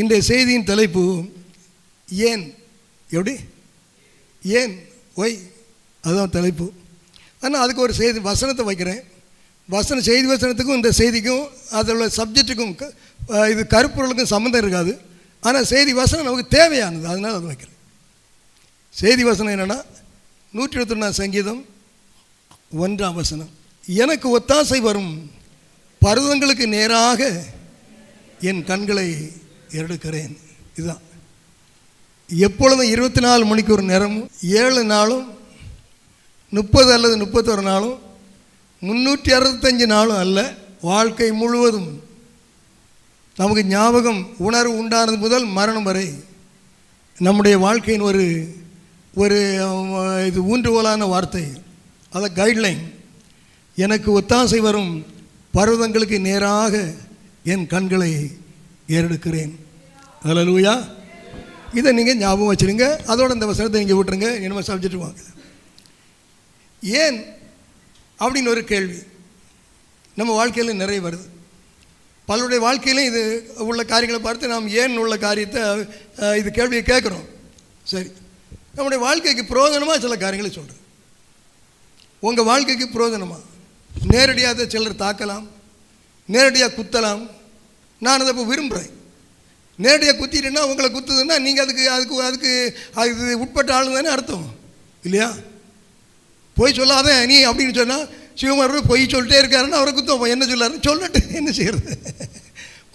இன்றைய செய்தியின் தலைப்பு ஏன். எப்படி? ஏன், ஒய், அதுதான் தலைப்பு. ஆனால் அதுக்கு ஒரு செய்தி வசனத்தை வைக்கிறேன். செய்தி வசனத்துக்கும் இந்த செய்திக்கும் அதோட சப்ஜெக்ட்டுக்கும் இது கருப்பொருளுக்கும் சம்மந்தம் இருக்காது. ஆனால் செய்தி வசனம் நமக்கு தேவையானது, அதனால் அது வைக்கிறேன். செய்தி வசனம் என்னென்னா 121 சங்கீதம் 1 எனக்கு ஒத்தாசை வரும் பர்வதங்களுக்கு நேராக என் கண்களை எடுக்கிறேன். இதுதான் எப்பொழுதும் 24 மணிக்கு ஒரு நேரமும் 7 நாளும் 30 அல்லது 31 நாளும் 365 நாளும் அல்ல, வாழ்க்கை முழுவதும் நமக்கு ஞாபகம் உணர்வு உண்டானது முதல் மரணம் வரை நம்முடைய வாழ்க்கையின் ஒரு இது ஊன்றுகோலான வார்த்தை, அதை கைட்லைன். எனக்கு ஒத்தாசை வரும் பர்வதங்களுக்கு நேராக என் கண்களை ஏறெடுக்கிறேன். ஹல்லேலூயா. இதை நீங்கள் ஞாபகம் வச்சுருங்க. அதோட இந்த வசனத்தை நீங்கள் விட்டுருங்க. என்ன சப்ஜெக்ட் வாங்க. ஏன் அப்படின்னு ஒரு கேள்வி நம்ம வாழ்க்கையில் நிறைய வருது. பலருடைய வாழ்க்கையிலும் இது உள்ள காரியங்களை பார்த்து நாம் ஏன் உள்ள காரியத்தை இது கேள்வியை கேட்குறோம். சரி, நம்முடைய வாழ்க்கைக்கு பிரயோஜனமாக சில காரியங்களை சொல்கிறேன். உங்கள் வாழ்க்கைக்கு பிரயோஜனமாக நேரடியாக சிலர் தாக்கலாம், நேரடியாக குத்தலாம். நான் அதை இப்போ விரும்புகிறேன். நேரடியாக குத்திட்டேன்னா உங்களை குத்துதுன்னா நீங்கள் அதுக்கு உட்பட்ட ஆளு தானே அர்த்தம் இல்லையா? பொய் சொல்லாத நீ அப்படின்னு சொன்னால் சிவகுமார் பொய் சொல்லிட்டே இருக்காருன்னா அவரை குத்தம் என்ன சொல்லாருன்னு சொல்லட்டு என்ன செய்கிறது?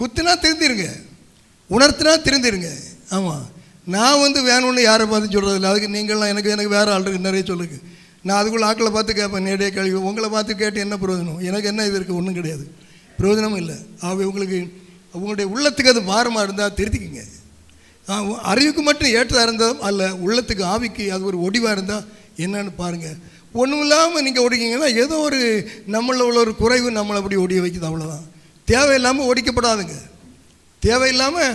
குத்துனா திருந்திருங்க, உணர்த்தினா திருந்திருங்க. ஆமாம், நான் வேணும்னு யாரை பார்த்து சொல்கிறதில்ல. அதுக்கு நீங்கள்லாம் எனக்கு வேறு ஆளுக்கு நிறைய சொல்லுங்க. நான் அதுக்குள்ளே ஆக்களை பார்த்து கேட்பேன், நேரடியாக கழிவு. உங்களை பார்த்து கேட்டு என்ன பிரயோஜனம்? எனக்கு என்ன இது இருக்குது? ஒன்றும் கிடையாது, பிரயோஜனமும் இல்லை. உங்களுக்கு உங்களுடைய உள்ளத்துக்கு அது பாரமாக இருந்தால் திருத்திக்குங்க. அறிவுக்கு மட்டும் ஏற்றதாக இருந்தாலும் அல்ல, உள்ளத்துக்கு ஆவிக்கு அது ஒரு ஒடிவாக இருந்தால் என்னன்னு பாருங்கள். ஒன்றும் இல்லாமல் நீங்கள் ஒடிக்கிங்கன்னா ஏதோ ஒரு நம்மளில் உள்ள ஒரு குறைவு நம்மளை அப்படி ஒடிய வைக்குது, அவ்வளோதான். தேவையில்லாமல் ஒடிக்கப்படாதுங்க, தேவையில்லாமல்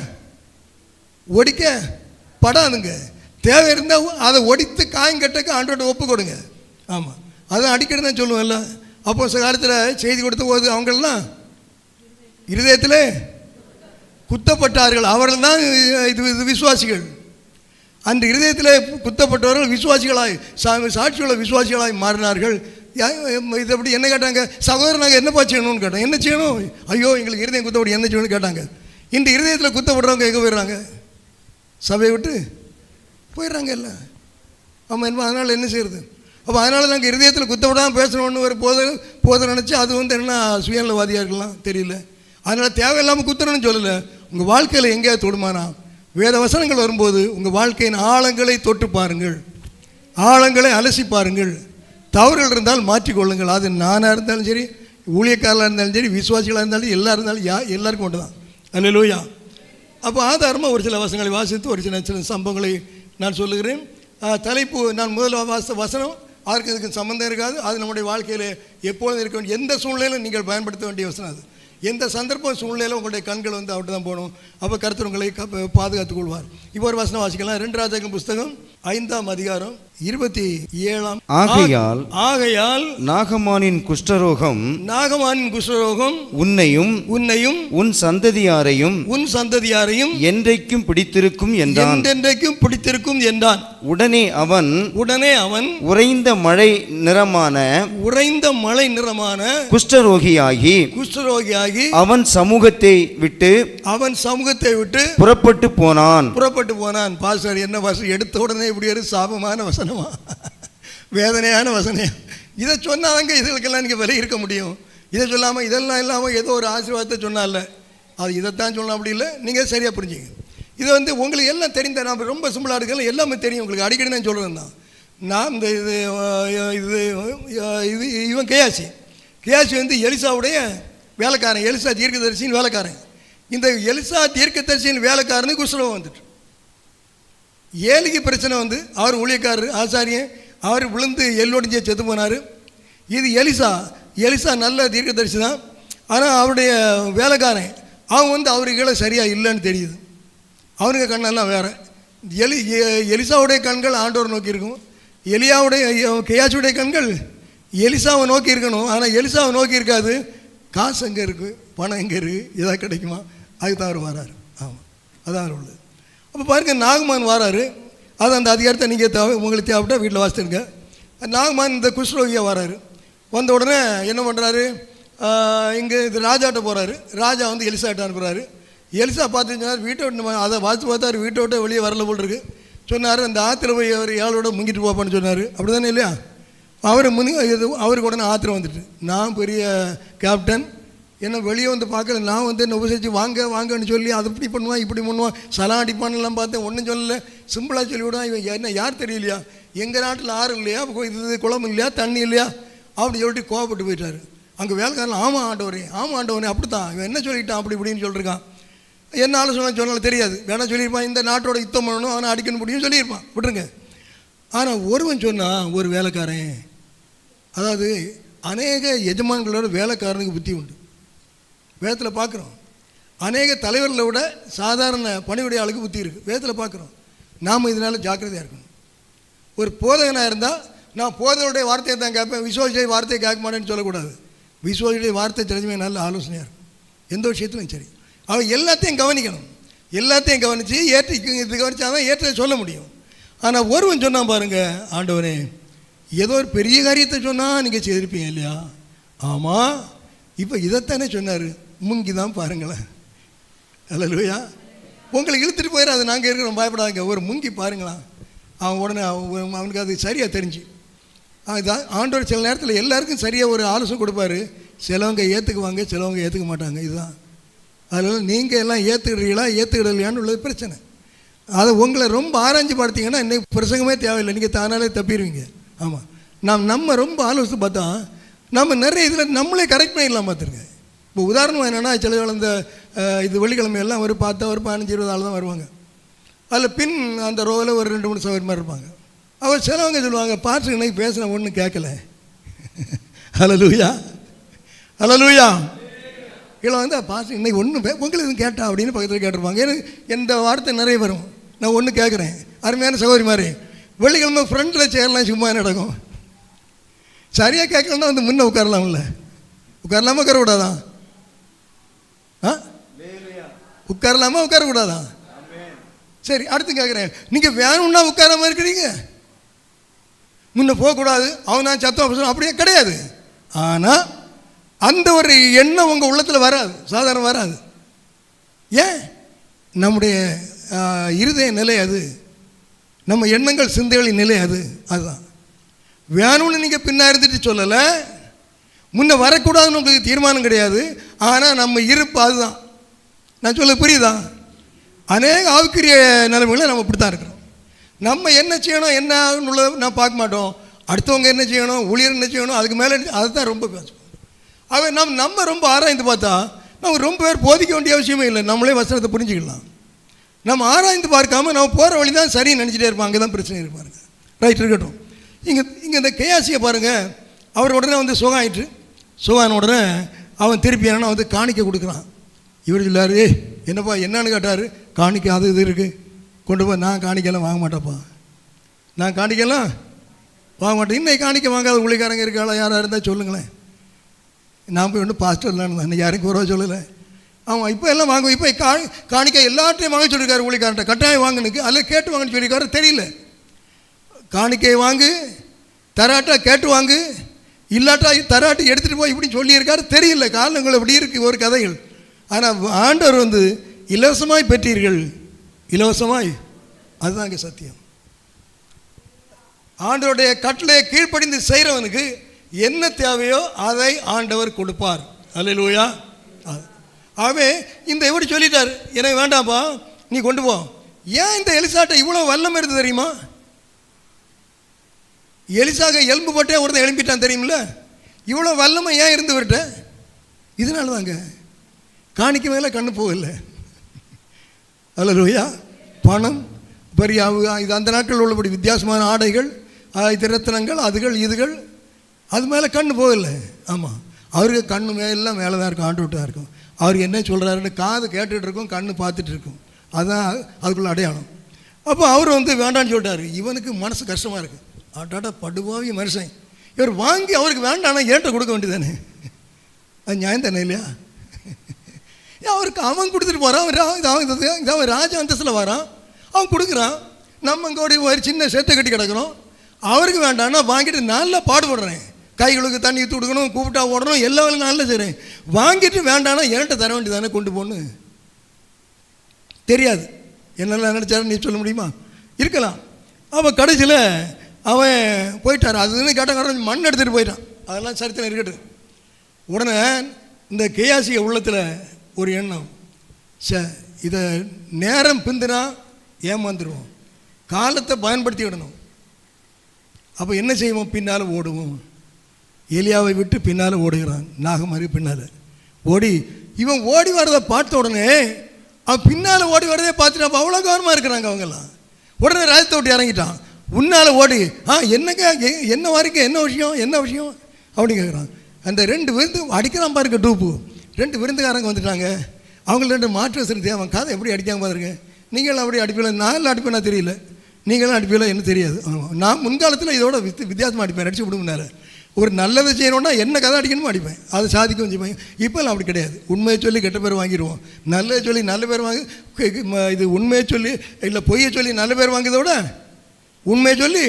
ஒடிக்கப்படாதுங்க. தேவை இருந்தால் அதை ஒடித்து காயங்கட்டக்கு ஆண்டோட ஒப்பு கொடுங்க. ஆமாம், அதான் அடிக்கடி தான் சொல்லுவேன்ல. அப்போ சில காலத்தில் செய்தி கொடுத்த போது அவங்களெலாம் இருதயத்தில் குத்தப்பட்டார்கள். அவர்கள் தான் இது விசுவாசிகள். அந்த இருதயத்தில் குத்தப்பட்டவர்கள் விசுவாசிகளாய் சாட்சியுள்ள விசுவாசிகளாய் மாறினார்கள். இது அப்படி என்ன கேட்டாங்க? சகோதரன் நாங்கள் என்னப்பா செய்யணும்னு கேட்டோம். என்ன செய்யணும்? ஐயோ எங்களுக்கு இருதயம் குத்தப்படி என்ன செய்யணும்னு கேட்டாங்க. இந்த இருதயத்தில் குத்தப்படுறவங்க எங்கே போயிடுறாங்க? சபையை விட்டு போயிடுறாங்க எல்லாம். ஆமாம், என்ன அதனால் என்ன செய்கிறது? அப்போ அதனால் நாங்கள் இருதயத்தில் குத்தப்படாமல் பேசணும்னு ஒரு போதை நினச்சி அது என்ன சுயநலவாதியாக இருக்கலாம் தெரியல. அதனால் தேவையில்லாமல் குத்தணும்னு சொல்லலை. உங்கள் வாழ்க்கையில் எங்கேயாவது தொடுமானா வேத வசனங்கள் வரும்போது உங்கள் வாழ்க்கையின் ஆழங்களை தொட்டு பாருங்கள், ஆழங்களை அலசி பாருங்கள். தவறுகள் இருந்தால் மாற்றிக்கொள்ளுங்கள். அது நானாக இருந்தாலும் சரி, ஊழியக்காரலாக இருந்தாலும் சரி, விசுவாசிகளாக இருந்தாலும் எல்லாரும் இருந்தாலும் எல்லாருக்கும் ஒன்று தான். அல்லேலூயா. அப்போ ஆதாரமாக ஒரு சில வசனங்களை வாசித்து ஒரு சில சம்பவங்களை நான் சொல்லுகிறேன். தலைப்பு நான் முதல் வாசித்த வசனம் அதற்கு இதுக்கு சம்மந்தம் இருக்காது. அது நம்முடைய வாழ்க்கையில் எப்பொழுதும் இருக்க வேண்டிய எந்த சூழ்நிலையிலும் நீங்கள் பயன்படுத்த வேண்டிய வசனம். அது எந்த சந்தர்ப்ப சூழ்நிலையில் உங்களுடைய கண்கள் அவர்கிட்ட தான் போகணும். அப்போ கர்த்தர் உங்களை பாதுகாத்துக் கொள்வார். இப்போ ஒரு வசனம் வாசிக்கலாம். 2 ராஜாக்கள் புஸ்தகம் 5ஆம் அதிகாரம் 27ஆம். ஆகையால் நாகமானின் குஷ்டரோகம் உன்னையும் உன் சந்ததியாரையும் என்றைக்கும் பிடித்திருக்கும் என்றான். உடனே அவன் உறைந்த மழை நிறமான குஷ்டரோகியாகி அவன் சமூகத்தை விட்டு புறப்பட்டு போனான். பாஸ்டர் என்ன வசனம் எடுத்த உடனே இப்படி ஒரு சாபமான வசனமா, வேதனையான வசனம். இதை சொன்னாங்க இதுகளுக்கெல்லாம் நீங்கள் விலை இருக்க முடியும். இதை சொல்லாமல் இதெல்லாம் இல்லாமல் ஏதோ ஒரு ஆசீர்வாதத்தை சொன்னால அது இதைத்தான் சொல்லலாம். அப்படி இல்லை, நீங்கள் சரியாக புரிஞ்சுங்க. இது உங்களுக்கு எல்லாம் தெரிந்த, நான் ரொம்ப சிம்பிளாக எடுக்கலாம், எல்லாமே தெரியும் உங்களுக்கு. அடிக்கடி நான் சொல்கிறேன் தான். நான் இந்த இவன் கேயாசி எலிசாவுடைய வேலைக்காரன், எலிசா தீர்க்கதரிசியின் வேலைக்காரன். இந்த எலிசா தீர்க்கதரிசியின் வேலைக்காரனுக்கு குஷ்டரோகம் வந்துட்டு, ஏலிக்கு பிரச்சனை வந்து அவர் ஊழியக்காரர் ஆசாரியன், அவர் விழுந்து எல்லோடிஞ்சே செத்து போனார். இது எலிசா நல்ல தீர்க்கதரிசி தான். ஆனால் அவருடைய வேலைக்காரன் அவன் அவருக்கு சரியாக இல்லைன்னு தெரியுது. அவனுக்கு கண்ணெல்லாம் வேறு. எலிசாவுடைய கண்கள் ஆண்டவர் நோக்கி இருக்கும், கேயாசியுடைய கண்கள் எலிசாவை நோக்கி இருக்கணும். ஆனால் எலிசாவை நோக்கி இருக்காது. காசு எங்கே இருக்குது, பணம் எங்கே இருக்குது, எதாவது கிடைக்குமா, அதுக்கு தான் அவர் வராரு. ஆமாம், அதான் உள்ளது. அப்போ பாருங்கள், நாகமான் வராரு. அது அந்த அதிகாரத்தை நீங்கள் உங்களுக்கு தேவைப்பட்டா வீட்டில் வாசித்துருங்க. நாகமான் இந்த குஷ்ரோகியாக வராரு. வந்த உடனே என்ன பண்ணுறாரு, இங்கே இது ராஜாட்ட போகிறாரு. ராஜா வந்து எலிசாட்ட அனுப்புகிறாரு. எலிசா பார்த்து சொன்னார், வீட்டை விட்டு அதை வாசி பார்த்தாரு, வீட்டை விட்டு வெளியே வரல போல் இருக்கு. சொன்னார், அந்த ஆற்றுல போய் அவர் ஏழோட முங்கிட்டு போப்பான்னு சொன்னார். அப்படி தானே இல்லையா? அவர் அவருக்கு உடனே ஆத்திரம் வந்துட்டு, நான் பெரிய கேப்டன், என்ன வெளியே வந்து பார்க்கல, நான் வந்து என்ன உபசரித்து வாங்கன்னு சொல்லி அது இப்படி பண்ணுவான் இப்படி பண்ணுவான், சலா அடிப்பான்லாம் பார்த்தேன், ஒன்றும் சொல்லலை, சிம்பிளாக சொல்லிவிடுவான். இவன் என்ன யார் தெரியலையா, எங்கள் நாட்டில் ஆறு இல்லையா, இது குளம் இல்லையா, தண்ணி இல்லையா அப்படி சொல்லிட்டு கோவப்பட்டு போயிட்டார். அங்கே வேலைக்காரன், ஆமாம் ஆண்டவரே அப்படித்தான், இவன் என்ன சொல்லிட்டான் அப்படி இப்படின்னு சொல்லியிருக்கான். என்ன சொன்னாலும் தெரியாது, வேணா சொல்லியிருப்பான், இந்த நாட்டோட யுத்தம் பண்ணணும், அவனை அடிக்கணும் முடியும் சொல்லியிருப்பான், விட்டுருங்க. ஆனால் ஒருவன் சொன்னான், ஒரு வேலைக்காரன், அதாவது அநேக எஜமான்களோட வேலைக்காரனுக்கு புத்தி உண்டு. வேதத்தில் பார்க்குறோம், அநேக தலைவர்களை விட சாதாரண பணிவுடைய ஆளுக்கு புத்தி இருக்குது. வேதத்தில் பார்க்குறோம். நாம் இதனால் ஜாக்கிரதையாக இருக்கணும். ஒரு போதகனாக இருந்தால் நான் போதகனுடைய வார்த்தையை தான் கேட்பேன், விசுவாசிய வார்த்தையை கேட்க மாட்டேன்னு சொல்லக்கூடாது. விசுவாசியுடைய வார்த்தை தெரிஞ்சுமே நல்ல ஆலோசனையாக இருக்கும். எந்த விஷயத்துலையும் சரி, அவன் எல்லாத்தையும் கவனிக்கணும். எல்லாத்தையும் கவனித்து இது கவனித்தாதான் ஏற்ற சொல்ல முடியும். ஆனால் ஒருவன் சொன்னான் பாருங்கள், ஆண்டவனே ஏதோ ஒரு பெரிய காரியத்தை சொன்னால் நீங்கள் செய்திருப்பீங்க இல்லையா? ஆமாம், இப்போ இதைத்தானே சொன்னார், முங்கி தான் பாருங்களேன். அல்லேலூயா. உங்களுக்கு இழுத்துட்டு போயிடாது, நாங்கள் இருக்கிறோம், பயப்படாதீங்க, ஒரு முங்கி பாருங்களா. அவன் உடனே அவனுக்கு அது சரியாக தெரிஞ்சு. அதுதான் ஆண்டவர் சில நேரத்தில் எல்லாருக்கும் சரியாக ஒரு ஆலோசனை கொடுப்பாரு. சிலவங்க ஏற்றுக்குவாங்க, சிலவங்க ஏற்றுக்க மாட்டாங்க. இதுதான். அதனால் நீங்கள் எல்லாம் ஏற்றுக்கிடுறீங்களா ஏற்றுக்கிடலையான்னு உள்ளது பிரச்சனை. அதை உங்களை ரொம்ப ஆராய்ச்சி பார்த்தீங்கன்னா இன்றைக்கி பிரசங்கமே தேவையில்லை, நீங்கள் தானாலே தப்பிடுவீங்க. ஆமாம், நம்ம ரொம்ப ஆலோசித்து பார்த்தா நம்ம நிறைய இதில் நம்மளே கரெக்ட் பண்ணிடலாம். பார்த்துருங்க. இப்போ உதாரணம் என்னென்னா, சில இந்த இது வெள்ளிக்கிழமையெல்லாம் ஒரு 10 ஒரு 15-20 ஆள் தான் வருவாங்க. அதில் பின் அந்த ரோவில் ஒரு 2-3 சவர் மாதிரி இருப்பாங்க. அவர் சிலவங்க சொல்லுவாங்க, பாஸ்டர் இன்னைக்கு பேசுன ஒன்றும் கேட்கல. ஹல்லேலூயா ஹல்லேலூயா. இல்லை வந்து பாஸ்டர் இன்னைக்கு ஒன்றும் உங்களுக்கு எதுவும் கேட்டா அப்படின்னு பக்கத்தில் கேட்டிருப்பாங்க. எனக்கு எந்த வார்த்தை நிறைய வரும், நான் ஒன்று கேட்குறேன். அருமையான சகோதரி மாதிரி வெள்ளிக்கிழமை ஃப்ரெண்டில் சேரலாம், சும்மா நடக்கும். சரியாக கேட்கலன்னா வந்து முன்னே உட்காரலாம்ல, உட்காரலாமா உட்காரக்கூடாதான்? உட்காரலாமா உட்காரக்கூடாதான்? சரி, அடுத்து கேட்குறேன், நீங்கள் வேணும்னா உட்காராம இருக்கிறீங்க, முன்ன போகக்கூடாது, அவன் நான் சத்தம் அப்படியே கிடையாது. ஆனால் அந்த ஒரு எண்ணம் உங்கள் உள்ளத்தில் வராது, சாதாரணம் வராது. ஏன்? நம்முடைய இருதய நிலை அது, நம்ம எண்ணங்கள் சிந்தைகளின் நிலை அது. அதுதான் வேணும்னு நீங்கள் பின்னா இருந்துட்டு சொல்லலை, முன்ன வரக்கூடாதுன்னு உங்களுக்கு தீர்மானம் கிடையாது. ஆனால் நம்ம இருப்பு அதுதான். நான் சொல்ல புரியுதா? அநேக ஆவிக்குரிய நிலைமைகளை நம்ம இப்படி தான் இருக்கிறோம். நம்ம என்ன செய்யணும் என்ன ஆகுன்னு நான் பார்க்க மாட்டோம். அடுத்தவங்க என்ன செய்யணும், ஊழியர் என்ன செய்யணும், அதுக்கு மேலே அதுதான் ரொம்ப பேசுவோம். ஆக நம்ம ரொம்ப ஆராய்ந்து பார்த்தா நம்ம ரொம்ப பேர் போதிக்க வேண்டிய அவசியமே இல்லை, நம்மளே வசனத்தை புரிஞ்சுக்கலாம். நம்ம ஆராய்ந்து பார்க்காம நம்ம போகிற வழி தான் சரின்னு நினச்சிட்டே இருப்போம். அங்கே தான் பிரச்சனை இருப்பாருங்க. ரைட், இருக்கட்டும். இங்கே இந்த கேயாசியை பாருங்கள், அவர் உடனே வந்து சுகாயிட்டு, சுகான உடனே அவன் திருப்பி என்னன்னா வந்து காணிக்க கொடுக்குறான். இவர் சொல்லார், என்னப்பா என்னன்னு கேட்டார். காணிக்க அது இது இருக்குது, கொண்டு போய். நான் காணிக்கலாம் வாங்க மாட்டேப்பா, நான் காணிக்கலாம் வாங்க மாட்டேன். இன்னைக்கு காணிக்க வாங்காத ஊழியக்காரங்க இருக்காளா, யாராக இருந்தால் சொல்லுங்களேன். நான் போய் ஒன்றும் பாஸ்டர் இல்லைன்னு யாருக்கும் குறவா சொல்லலை. ஆமாம், இப்போ எல்லாம் வாங்குவோம். இப்போ காணிக்க எல்லாத்தையும் வாங்க சொல்லியிருக்காரு ஊழியக்காரன்ட்ட, கட்டாயம் வாங்கினுக்கு, அதில் கேட்டு வாங்கன்னு சொல்லியிருக்காரு. தெரியல, காணிக்கையை வாங்கு, தராட்டா கேட்டு வாங்கு, இல்லாட்டா தராட்டி எடுத்துகிட்டு போய் இப்படி சொல்லியிருக்காரு. தெரியல, காரணங்கள் இப்படி இருக்குது ஒரு கதைகள். ஆனால் ஆண்டவர் வந்து இலவசமாய் பெற்றீர்கள், இலவசமாய், அதுதான் இங்கே சத்தியம். ஆண்டவருடைய கட்டளையை கீழ்ப்படிந்து செய்கிறவனுக்கு என்ன தேவையோ அதை ஆண்டவர் கொடுப்பார். அல்லேலூயா. ஆகவே இந்த எப்படி சொல்லிட்டார், எனக்கு வேண்டாம்ப்பா நீ கொண்டு போ. ஏன் இந்த எலிசாட்ட இவ்வளோ வல்லமை இருந்து தெரியுமா? எலிசாக எலும்பு போட்டே ஒருத்தன் எழும்பிட்டான் தெரியுமில்ல. இவ்வளோ வல்லமை ஏன் இருந்து விட்ட? இதனால தாங்க காணிக்க மேலே கண்ணு போகல. அல்லேலூயா. பணம் பெரிய இது அந்த நாட்கள் உள்ளபடி வித்தியாசமான ஆடைகள், இது ரத்தினங்கள், அதுகள் இதுகள், அது மேலே கண்ணு போகலை. ஆமாம், அவருக்கு கண்ணு மேலாம் மேலே தான் இருக்கும், ஆண்டு விட்டு தான் இருக்கும். அவர் என்ன சொல்கிறாருன்னு காது கேட்டுகிட்டு இருக்கும், கண்ணு பார்த்துட்டு இருக்கும். அதுதான் அதுக்குள்ள அடையாளம். அப்போ அவர் வந்து வேண்டான்னு சொல்லிட்டார். இவனுக்கு மனசு கஷ்டமாக இருக்குது. ஆட்டாட்டா படுபாவி மனுஷன், இவர் வாங்கி அவருக்கு வேண்டாம்னா ஏன்ட்ட கொடுக்க வேண்டியதானே? அது நியாயம் தானே இல்லையா? அவருக்கு அவன் கொடுத்துட்டு போகிறான். அவன் ராஜ அந்தஸ்தில் வரான், அவன் கொடுக்குறான். நம்ம இங்கே ஒரு சின்ன செட்டை கட்டி கிடக்கிறோம். அவருக்கு வேண்டாம்னா வாங்கிட்டு நல்லா பாடுபடுறேன், கைகளுக்கு தண்ணி ஊற்றி கொடுக்கணும், கூப்பிட்டா ஓடணும், எல்லா வேலையும் நல்லா செய்கிறேன். வாங்கிட்டு வேண்டாம்னா என்கிட்ட தர வேண்டியதானே கொண்டு போன்னு தெரியாது. என்னெல்லாம் நினச்சாரு நீ சொல்ல முடியுமா? இருக்கலாம். அவன் கடைசியில் அவன் போயிட்டார். அதுன்னு கேட்டால் மண் எடுத்துகிட்டு போயிட்டான். அதெல்லாம் சரித்திரம் இருக்கட்டும். உடனே இந்த கேயாசிய உள்ளத்தில் ஒரு எண்ணம், இதை நேரம் பிந்துனா ஏமாந்துடுவோம், காலத்தை பயன்படுத்தி விடணும். அப்போ என்ன செய்வோம்? பின்னால் ஓடுவோம். எலியாவை விட்டு பின்னால் ஓடுகிறான், நாகமாரி பின்னால் ஓடி. இவன் ஓடி வரதை பார்த்த உடனே அவன் பின்னால் ஓடி வரதே பார்த்துட்டு அப்போ அவ்வளோ கவனமாக இருக்கிறாங்க அவங்கெல்லாம். உடனே ராஜத்தை விட்டு இறங்கிட்டான். உன்னால் ஓடி என்னங்க என்ன வரைக்கும் என்ன விஷயம் அப்படின்னு கேட்குறான். அந்த 2 விருந்து அடிக்கிறான் பாருங்க டூப்பு. 2 விருந்துக்காரங்க வந்துட்டாங்க. அவங்கள 2 மாற்று சிறுத்தை. அவன் காதை எப்படி அடிக்காம பாருங்க. நீங்களும் அப்படி அடிப்பில, நான் அடிப்பேனா தெரியல, நீங்களும் அடிப்பில என்ன தெரியாது. நான் முன்காலத்தில் இதோட வித்தியாசமாக அடிப்பேன். அடிச்சு விடுமுன்னால ஒரு நல்லதை செய்யணும்னா என்ன கதை அடிக்கணுமோ அடிப்பேன், அதை சாதிக்கவும் செய்வேன். இப்போல்லாம் அப்படி கிடையாது. உண்மையை சொல்லி கெட்ட பேர் வாங்கிடுவோம், நல்லதை சொல்லி நல்ல பேர் வாங்கி. இது உண்மையை சொல்லி இல்லை பொய்யை சொல்லி நல்ல பேர் வாங்குறத விட உண்மையை சொல்லி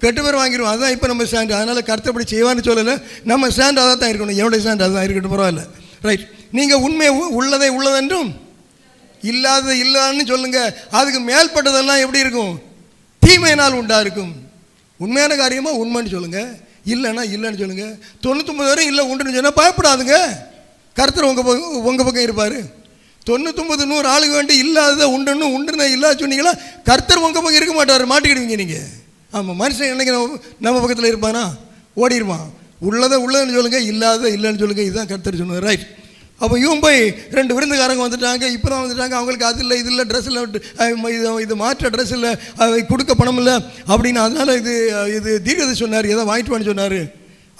கெட்ட பேர் வாங்கிடுவோம். அதுதான் இப்போ நம்ம ஸ்டாண்டு. அதனால் கருத்தப்படி செய்வான்னு சொல்லலை, நம்ம ஸ்டாண்டு அதான் தான் இருக்கணும். என்னுடைய ஸ்டாண்டு அதுதான் இருக்கட்டும், பரவாயில்ல, ரைட். நீங்கள் உண்மையை உள்ளதை உள்ளதென்றும் இல்லாததை இல்லான்னு சொல்லுங்கள். அதுக்கு மேல்பட்டதெல்லாம் எப்படி இருக்கும்? தீமையினால் உண்டா இருக்கும். உண்மையான காரியமாக உண்மைன்னு சொல்லுங்கள், இல்லைன்னா இல்லைன்னு சொல்லுங்கள். 99 வரையும் இல்லை உண்டுன்னு சொன்னால் பயப்படாதுங்க. கர்த்தர் உங்கள் பக்கம் இருப்பார். 99 100 ஆளுக்கு வேண்டி இல்லாததை உண்டுன்னு இல்லாத சொன்னீங்களா, கர்த்தர் உங்கள் பக்கம் இருக்க மாட்டார், மாட்டிக்கிடுவீங்க நீங்கள். ஆமாம், மனுஷன் என்னைக்கு நம்ம பக்கத்தில் இருப்பானா? ஓடிடுவான். உள்ளதுன்னு சொல்லுங்கள், இல்லாத இல்லைன்னு சொல்லுங்கள். இதுதான் கர்த்தர் சொன்னார், ரைட். அப்போ இவன் போய் 2 விருந்துக்காரங்க வந்துட்டாங்க, இப்போ தான் வந்துட்டாங்க. அவங்களுக்கு அது இல்லை, இது இல்லை, ட்ரெஸ் இல்லை, இது மாற்ற ட்ரெஸ் இல்லை, கொடுக்க பணம் இல்லை அப்படின்னு. அதனால் இது தீர்க்கதை சொன்னார், எதை வாங்கிட்டு வான்னு சொன்னார்.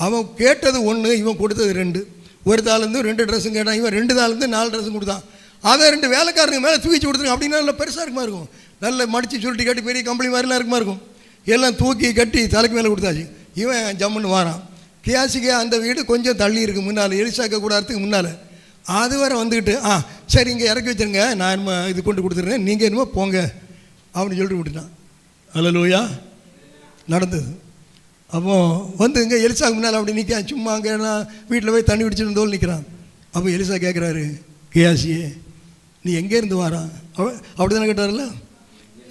அவன் கேட்டது 1, இவன் கொடுத்தது 2. ஒரு தாளுந்து 2 ட்ரெஸ்ஸும் கேட்டான். இவன் 2 தாளுந்து 4 ட்ரெஸ்ஸும் கொடுத்தான். அதை 2 வேலைக்காரங்க மேலே தூக்கி கொடுத்துருங்க. அப்படின்னா நல்லா பெருசாக இருக்குமா இருக்கும், நல்ல மடித்து சுருட்டி கட்டி பெரிய கம்பெனி மாதிரிலாம் இருக்குமா இருக்கும். எல்லாம் தூக்கி கட்டி தலைக்கு மேலே கொடுத்தாச்சு. இவன் ஜம்முன்னு வாரான். கேசிக்கு அந்த வீடு கொஞ்சம் தள்ளி இருக்கு, முன்னால் எலிசாக்க கூடாரத்துக்கு முன்னால். அது வரை வந்துக்கிட்டு சரி இங்கே இறக்கி வச்சுருங்க, நான் என்னமோ இது கொண்டு கொடுத்துருங்க, நீங்கள் என்னமோ போங்க அப்படின்னு சொல்லிட்டு விட்டுட்டான். அல்லேலூயா, நடந்தது. அப்போ வந்து இங்கே எலிசாக்கு முன்னால் அப்படி நிற்கான். சும்மா அங்கே நான் வீட்டில் போய் தண்ணி பிடிச்சிட்டு இருந்தோம் நிற்கிறான். அப்போ எலிசா கேட்குறாரு, கேயாசியே நீ எங்கேருந்து வாரான்? அப்படி தானே கேட்டார்ல,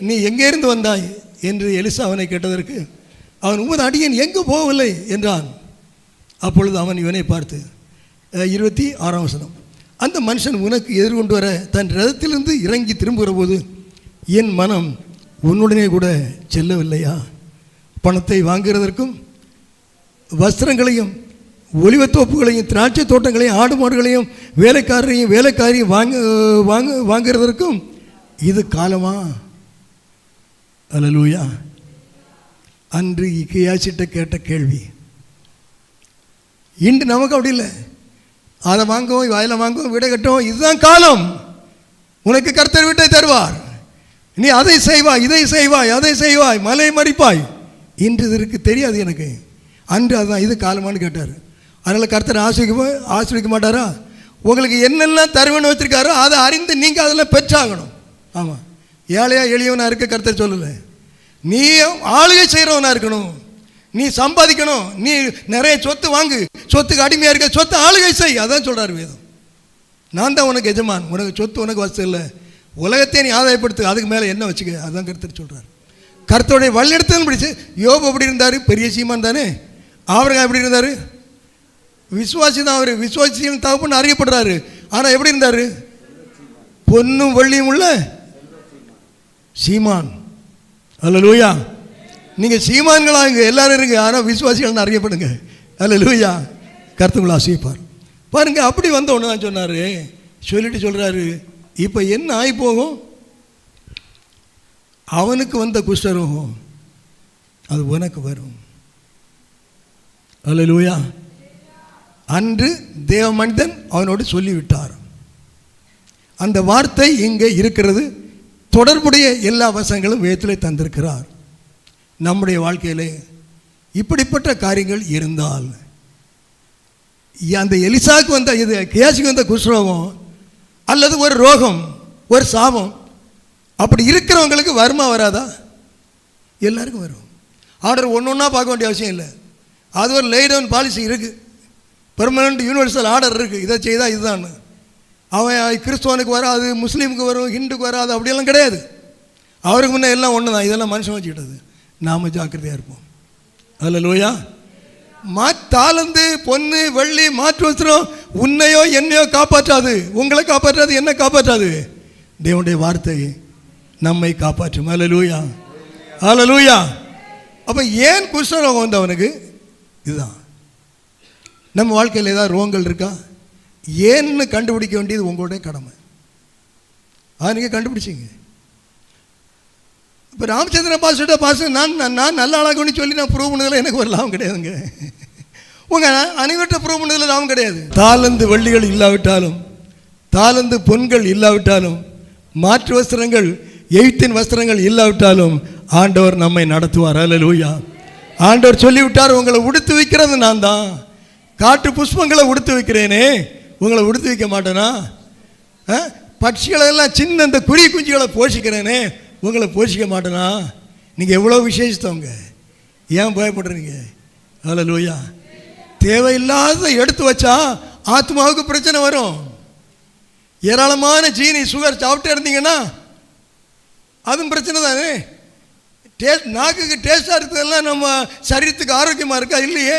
நீ எங்கேருந்து வந்தாய் என்று எலிசா அவனை கேட்டதற்கு அவன் உமது அடியேன் எங்கே போகவில்லை என்றான். அப்பொழுது அவன் இவனை பார்த்து 26ஆம் வசனம், அந்த மனுஷன் உனக்கு எதிர்கொண்டு வர தன் ரதத்திலிருந்து இறங்கி திரும்புகிற போது என் மனம் உன்னுடனே கூட செல்லவில்லையா? பணத்தை வாங்குகிறதற்கும் வஸ்திரங்களையும் ஒலிவத்தோப்புகளையும் திராட்சை தோட்டங்களையும் ஆடு மாடுகளையும் வேலைக்காரியும் வாங்குகிறதற்கும் இது காலமா? அல்லேலூயா. அன்று கேயாசிட்ட கேட்ட கேள்வி இன்று நமக்கு அப்படி இல்லை. அதை வாங்கவும் வயலை வாங்கவும் வீடை கட்டவும் இதுதான் காலம். உனக்கு கர்த்தர் வீட்டை தருவார், நீ அதை செய்வாய், இதை செய்வாய், அதை செய்வாய், மலை மறிப்பாய். இன்று இதற்கு தெரியாது எனக்கு. அன்று அதுதான் இது காலமானு கேட்டார். அதனால் கர்த்தர் ஆசிரிக்க மாட்டாரா? உங்களுக்கு என்னெல்லாம் தருவேன்னு வச்சுருக்காரோ அதை அறிந்து நீங்கள் அதெல்லாம் பெற்றாகணும். ஆமாம், ஏழையா எளியவனாக இருக்க கர்த்தர் சொல்லலை. நீ ஆளுகை செய்கிறவனாக இருக்கணும், நீ சம்பாதிக்கணும், நீ நிறைய சொத்து வாங்கு, சொத்துக்கு அடிமையாக இருக்க, சொத்து ஆளுகை செய். அதான் சொல்கிறார் வேதம். நான் தான் உனக்கு எஜமான், உனக்கு சொத்து உனக்கு வசதி இல்லை, உலகத்தை நீ ஆதாயப்படுத்து, அதுக்கு மேலே என்ன வச்சுக்க. அதுதான் கர்த்தர் சொல்கிறார். கர்த்தருடைய வழிநடத்தல் பிடிச்சு. யோபு எப்படி இருந்தார்? பெரிய சீமான் தானே. ஆபிரகாம் எப்படி இருந்தார்? விசுவாசி தான். அவர் விசுவாசியின் தகப்பன்னு அறியப்படுறாரு. ஆனால் எப்படி இருந்தார்? பொன்னும் வெள்ளியும் உள்ள சீமான். அல்லேலூயா. நீங்கள் சீமான்களாக இங்கே எல்லாரும் இருங்க, ஆனால் விசுவாசிகள் அறியப்படுங்க. அல்லேலூயா. கர்த்தர் ஆசீர்வதிப்பார். பாருங்க, அப்படி வந்த ஒன்று தான் சொன்னார். சொல்லிட்டு சொல்கிறாரு, இப்போ என்ன ஆகி போகும்? அவனுக்கு வந்த குஷ்டரோகம் அது உனக்கு வரும். அல்லேலூயா. அன்று தேவ மனிதன் அவனோடு சொல்லிவிட்டார். அந்த வார்த்தை இங்கே இருக்கிறது. தொடர்புடைய எல்லா வசங்களும் வேதத்திலே தந்திருக்கிறார். நம்முடைய வாழ்க்கையிலே இப்படிப்பட்ட காரியங்கள் இருந்தால், அந்த எலிசாவுக்கு வந்த இது கேயாசிக்கு வந்த குஷ்ரோகம் அல்லது ஒரு ரோகம், ஒரு சாபம், அப்படி இருக்கிறவங்களுக்கு வருமா வராதா? எல்லாருக்கும் வரும். ஆர்டர் ஒன்று ஒன்றா பார்க்க வேண்டிய அவசியம் இல்லை. அது ஒரு லே டவுன் பாலிசி இருக்குது, பெர்மனண்ட் யூனிவர்சல் ஆர்டர் இருக்குது. இதை செய்தால் இதுதான். அவன் கிறிஸ்துவனுக்கு வராது, முஸ்லீமுக்கு வரும், ஹிந்துக்கு வராது, அப்படியெல்லாம் கிடையாது. அவருக்கு முன்னே எல்லாம் ஒன்று தான். இதெல்லாம் மனுஷன் வச்சுக்கிட்டது. நாம் ஜாக்கிரதையாக இருப்போம். அல்லேலூயா. தாளந்து, பொண்ணு, வெள்ளி, மாற்று வஸ்திரம் உன்னையோ என்னையோ காப்பாற்றாது. உங்களை காப்பாற்றாது, என்ன காப்பாற்றாது? தேவனுடைய வார்த்தை நம்மை காப்பாற்றும். அல்லேலூயா, அல்லேலூயா. அப்போ ஏன் குஷ்டரோகம் வந்து அவனுக்கு? இதுதான். நம்ம வாழ்க்கையில் ஏதாவது ரோகங்கள் இருக்கா ஏன்னு கண்டுபிடிக்க வேண்டியது உங்களுடைய கடமை. நீங்கள் கண்டுபிடிச்சிங்க. இப்போ ராமச்சந்திரன் பாஸ்டர் நான் நல்ல ஆளாகணும்னு சொல்லி நான் ப்ரூவ் பண்ணதில் எனக்கு ஒரு லாபம் கிடையாதுங்க. உங்கள் அனைவர்கிட்ட ப்ரூவ் பண்ணதில் லாபம் கிடையாது. தாளந்து வெள்ளிகள் இல்லாவிட்டாலும், தாளந்து பொன்கள் இல்லாவிட்டாலும், மாற்று வஸ்திரங்கள், எய்த்தின் வஸ்திரங்கள் இல்லாவிட்டாலும் ஆண்டவர் நம்மை நடத்துவார். அல்லேலூயா. ஆண்டவர் சொல்லிவிட்டார், உங்களை உடுத்து வைக்கிறது நான் தான். காட்டு புஷ்பங்களை உடுத்து வைக்கிறேனே, உங்களை உடுத்து வைக்க மாட்டேனா? பட்சிகளை எல்லாம் சின்ன இந்த குருவி குஞ்சுகளை போஷிக்கிறேனே, உங்களை போஷிக்க மாட்டேனா? நீங்கள் எவ்வளோ விசேஷத்தவங்க, ஏன் பயப்படுறீங்க? அல்லேலூயா. தேவையில்லாத எடுத்து வச்சா ஆத்மாவுக்கு பிரச்சனை வரும். ஏராளமான சீனி, சுகர் சாப்பிட்டே இருந்தீங்கன்னா அதுவும் பிரச்சனை தானே. நாக்குக்கு டேஸ்டாக இருக்கிறதெல்லாம் நம்ம சரீரத்துக்கு ஆரோக்கியமாக இருக்கா? இல்லையே.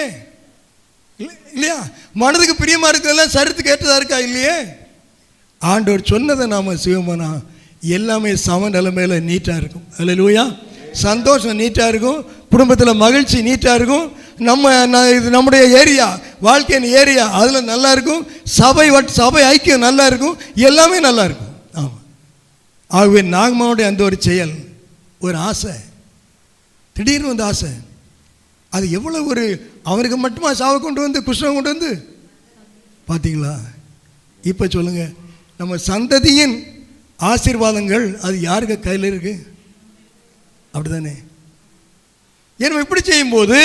இல்லையா? மனதுக்கு பிரியமாக இருக்கிறதெல்லாம் சரீரத்துக்கு ஏற்றதாக இருக்கா? இல்லையே. ஆண்டவர் சொன்னதை நாம் செய்வோம்னா எல்லாமே சம நிலைமையில் நீட்டாக இருக்கும். அல்லேலூயா. சந்தோஷம் நீட்டாக இருக்கும், குடும்பத்தில் மகிழ்ச்சி நீட்டாக இருக்கும், இது நம்முடைய ஏரியா, வாழ்க்கையின் ஏரியா, அதில் நல்லா இருக்கும், சபை ஐக்கியம் நல்லா இருக்கும், எல்லாமே நல்லா இருக்கும். ஆமாம். ஆகவே நாகமாவுடைய அந்த ஒரு செயல், ஒரு ஆசை, திடீர்னு வந்து ஆசை, அது எவ்வளோ ஒரு அவனுக்கு மட்டுமா சாவை கொண்டு வந்து குஷ்டம் கொண்டு வந்து பார்த்தீங்களா? இப்போ சொல்லுங்கள், நம்ம சந்ததியின் ஆசீர்வாதங்கள் அது யாருக்கு கையில் இருக்கு? அப்படி தானே. ஏன்னா இப்படி செய்யும்போது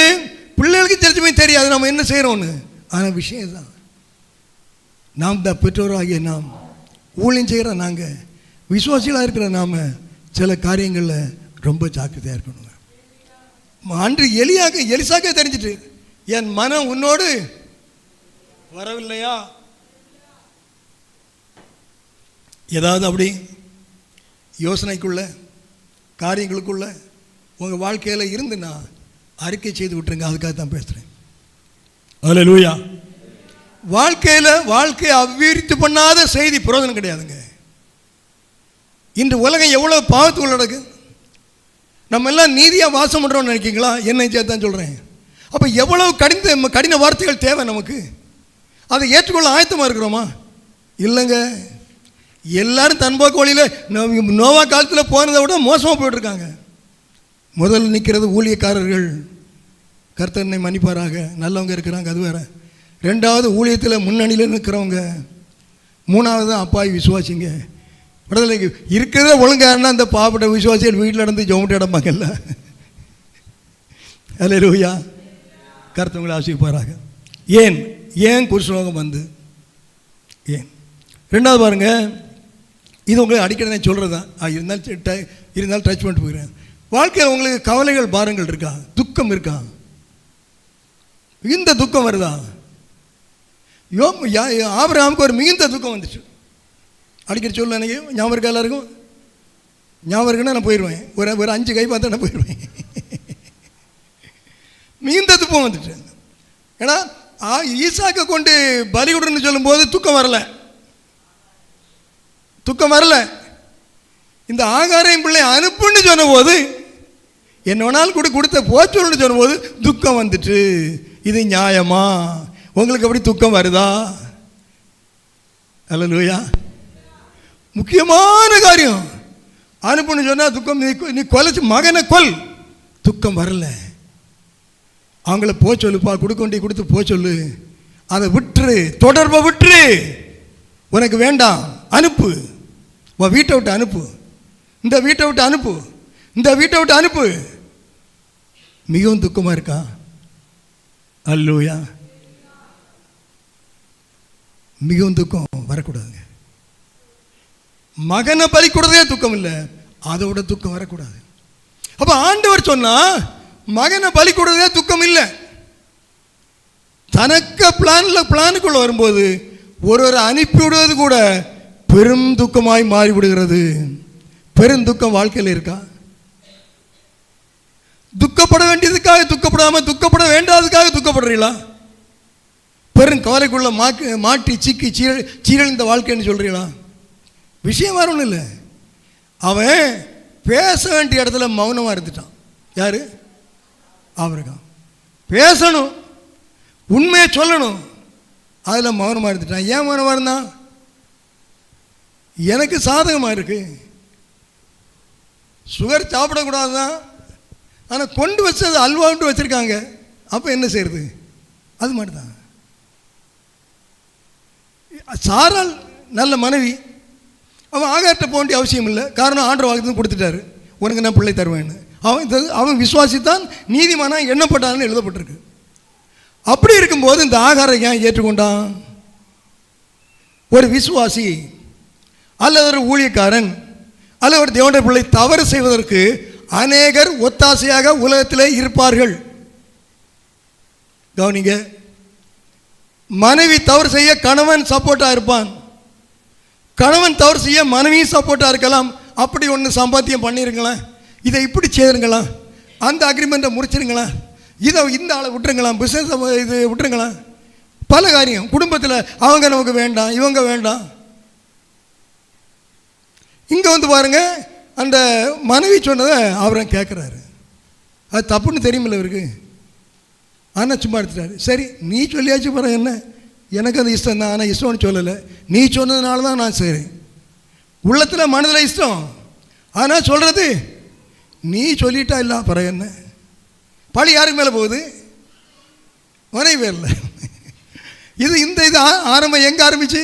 பிள்ளைகளுக்கு தெரிஞ்சுமே தெரியாது நம்ம என்ன செய்கிறோன்னு. ஆனால் விஷயம் தான், நாம் தான் பெற்றோராகிய நாம், ஊழியம் செய்கிற நாங்கள், விசுவாசிகளாக இருக்கிற நாம் சில காரியங்களில் ரொம்ப ஜாக்கிரதையாக இருக்கணுங்க. அன்று எலிசாக்கே தெரிஞ்சிட்டு, என் மனம் உன்னோடு வரவில்லையா? ஏதாவது அப்படி யோசனைக்குள்ள காரியங்களுக்குள்ள உங்கள் வாழ்க்கையில் இருந்து நான் அறிக்கை செய்து விட்டுருங்க. அதுக்காக தான் பேசுகிறேன். அல்லேலூயா. வாழ்க்கையை அபிவிருத்தி பண்ணாத செய்தி பிரயோஜனம் கிடையாதுங்க. இன்று உலகம் எவ்வளோ பாவத்துக்குள்ள நடக்கு. நம்ம எல்லாம் நீதியாக வாசம் பண்ணுறோம்னு நினைக்கிங்களா? என்னை சேர்த்து தான் சொல்கிறேன். அப்போ எவ்வளவு கடின வார்த்தைகள் தேவை நமக்கு. அதை ஏற்றுக்கொள்ள ஆயத்தமாக இருக்கிறோமா? இல்லைங்க. எல்லாரும் தன்போக்கு வழியில் நோவா காலத்தில் போனதை விட மோசமாக போயிட்டுருக்காங்க. முதல்ல நிற்கிறது ஊழியக்காரர்கள், கர்த்தனை மன்னிப்பாராக, நல்லவங்க இருக்கிறாங்க, அது வேறு. ரெண்டாவது ஊழியத்தில் முன்னணியில் நிற்கிறவங்க. மூணாவது அப்பாவி விசுவாசிங்க. விடுதலைக்கு இருக்கிறத ஒழுங்காருன்னா அந்த பாவப்பட்ட விசுவாசிகள் வீட்டில் நடந்து ஜோமிட்டு இடம்பாங்கல்ல. அல்லேலூயா. கர்த்தவங்களை ஆசீர்வதிப்பாராக. ஏன் குஷ்டரோகம் வந்து ஏன்? ரெண்டாவது பாருங்கள், இது உங்களுக்கு அடிக்கடி நான் சொல்கிறது தான், இருந்தாலும் டச் பண்ணிட்டு போகிறேன். வாழ்க்கையில் உங்களுக்கு கவலைகள், பாரங்கள் இருக்கா? துக்கம் இருக்கா? மிகுந்த துக்கம் வருதா? ஆபிரகாமுக்கு ஒரு மிகுந்த துக்கம் வந்துச்சு. அடிக்கடி சொல்ல எனக்கு ஞாபகம் இருக்கா? எல்லாருக்கும் ஞாபகம் இருக்குன்னா நான் போயிடுவேன். ஒரு 5 கை பார்த்தா நான் போயிடுவேன். மிகுந்த துக்கம் வந்துட்டு. ஏன்னா ஈசாக்கை கொண்டு பலிகொடுன்னு சொல்லும்போது துக்கம் வரல. இந்த ஆகாரையும் பிள்ளை அனுப்புன்னு சொன்ன போது, என்ன வேணாலும் கொடுத்த போச்சொல்னு சொன்ன போது துக்கம் வந்துட்டு. இது நியாயமா? உங்களுக்கு அப்படி துக்கம் வருதா? அல்லேலூயா. முக்கியமான காரியம் அனுப்புன்னு சொன்னால் துக்கம். நீ கொலைச்சு மகனை கொல், துக்கம் வரல. அவங்கள போச்சொல்லுப்பா, கொடுத்து போச்சொல்லு. அதை விட்டுரு, தொடர்பை விட்டுரு. உனக்கு வேண்டாம், அனுப்பு. உன் வீட்டை விட்டு அனுப்பு, இந்த வீட்டை விட்டு அனுப்பு, இந்த வீட்டை விட்டு அனுப்பு. மிகவும் துக்கமாக இருக்கா? அல்லேலூயா. மிகவும் துக்கம் வரக்கூடாதுங்க. மகனை பலி கொடுறதே துக்கம் இல்லை, அதோட துக்கம் வரக்கூடாது. அப்போ ஆண்டவர் சொன்னா மகனை பலி கொடுறதே துக்கம் இல்லை. தனக்கு பிளானுக்குள்ள வரும்போது ஒரு அனுப்பிவிடுவது கூட பெரும் துக்கமாய் மாறிவிடுகிறது. பெரும் துக்கம் வாழ்க்கையில் இருக்கா? துக்கப்பட வேண்டியதுக்காக துக்கப்படாம துக்கப்பட வேண்டாததுக்காக துக்கப்படுறீங்களா? பெரும் கவலைக்குள்ள மாட்டி சிக்கி சீரழிந்த வாழ்க்கைன்னு சொல்றீங்களா? விஷயம் வேற ஒன்றும் இல்லை. அவன் பேச வேண்டிய இடத்துல மௌனமாக இருந்துட்டான். யாரு? ஆபிரகாம். பேசணும், உண்மையை சொல்லணும், அதில் மௌனமாக இருந்துட்டான். ஏன் மௌனமாக இருந்தான்? எனக்கு சாதகமாக இருக்கு, சுகர் சாப்பிடக்கூடாது தான், ஆனால் கொண்டு வச்சது அல்வான்ட்டு வச்சுருக்காங்க, அப்போ என்ன செய்யறது? அது மாதிரி தான். சாராள் நல்ல மனைவி, அவன் ஆகார்ட்ட போக வேண்டிய அவசியம் இல்லை. காரணம் ஆண்டவர் வாக்குத்தத்தம் கொடுத்துட்டாரு, உனக்கு நான் பிள்ளை தருவேன்னு. அவன் விசுவாசித்தான், நீதிமானா எண்ணப்பட்டான்னு எழுதப்பட்டிருக்கு. அப்படி இருக்கும்போது இந்த ஆகாரை ஏன் ஏற்றுக்கொண்டான்? ஒரு விசுவாசி அல்லது ஒரு ஊழியக்காரன் அல்லது ஒரு தேவனுடைய பிள்ளை தவறு செய்வதற்கு அநேகர் ஒத்தாசையாக உலகத்திலே இருப்பார்கள். கவனிங்க, மனைவி தவறு செய்ய கணவன் சப்போர்ட்டாக இருப்பான், கணவன் தவறு செய்ய மனைவியும் சப்போர்ட்டாக இருக்கலாம். அப்படி ஒன்று சம்பாத்தியம் பண்ணிருங்களா, இதை இப்படி செய்திருங்களா, அந்த அக்ரிமெண்ட்டை முடிச்சிருங்களா, இதை இந்த ஆளை விட்டுருங்களா, பிஸ்னஸ் இது விட்டுருங்களா, பல காரியம் குடும்பத்தில் அவங்க நமக்கு வேண்டாம், இவங்க வேண்டாம். இங்கே வந்து பாருங்க, அந்த மனைவி சொன்னதை அவரை கேட்குறாரு. அது தப்புன்னு தெரியுமில்ல இவருக்கு, ஆனால் சும்மா எடுத்துட்டாரு. சரி, நீ சொல்லியாச்சு பாரு, என்ன எனக்கு அது இஷ்டம் தான், ஆனால் இஷ்டம்னு சொல்லலை, நீ சொன்னதுனால தான் நான் சரி. உள்ளத்தில் மனதில் இஷ்டம், ஆனால் சொல்கிறது நீ சொல்லிட்டா இல்லை, பிறகு என்ன? பழி யாருக்கு மேலே போகுது? மனைவி பேரில். இது ஆரம்பம் எங்கே ஆரம்பிச்சு?